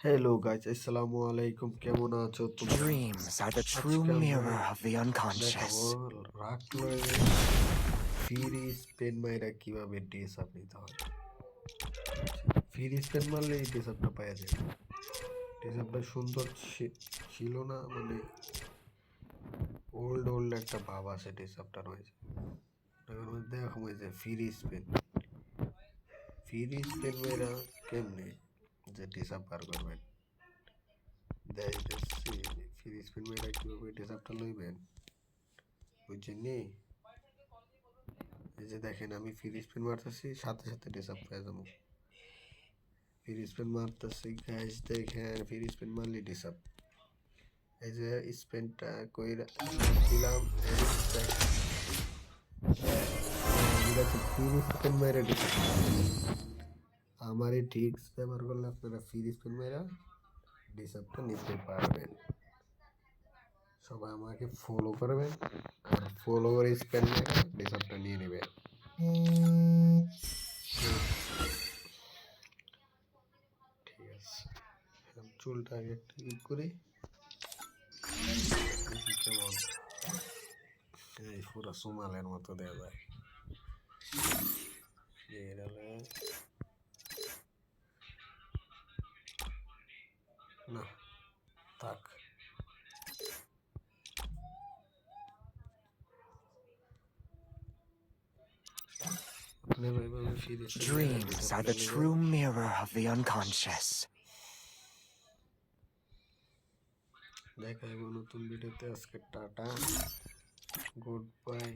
Hello guys, আসসালামু আলাইকুম। কেমন আছো তোমরা? Dreams are the true আজকে আমরা mirror of the দেখাবো unconscious. রাগ লয়ে ফ্রি স্পেন মাইরা কিভাবে ড্রেস আপ নিতে হয়। ফ্রি স্পেন মারলে এই ড্রেস আপটা পাওয়া যায়। ড্রেস আপটা সুন্দর ছিল না, মানে ওল্ড ওল্ড একটা ভাব আছে ড্রেস আপটা রয়েছে। এখন দেখা হয়েছে ফ্রি স্পেন মাইরা কেমনে যে ড্রেস আপ বার করবেন, দেখতেছি ফ্রি স্পেন মাইরা কিভাবে ড্রেস আপটা লইবেন, বুঝছেন নি? এই যে দেখেন, আমি ফ্রি স্পিন মারতেছি, সাথে সাথে ডিসআপ পেয়ে যাবো। ফ্রি স্পিন মারতেছি গাইস, দেখেন ফ্রি স্পিন মারলি ডিসআপ। এই যে স্পিনটা কইরা দিলাম, ফ্রি স্পিন মেরে ডিসআপ। আমার এই ট্রিক্স ব্যবহার করলে আপনারা ফ্রি স্পিন মেরা ডিসআপটা নিতে পারবেন। সবাই আমাকে ফলো করবেন, আর ফলো করে স্পিন মেরা ডিসআপটা নিয়ে নেবেন। ঠিক আছে, চুলটা আগে একটু ই করি। কেমন এই পুরো সোমালের মতো দেওয়া যায়। না, থাক। Dreams are the true mirror of the unconscious. দেখা হবে নতুন ভিডিওতে। আজকে টাটা, গুড বাই।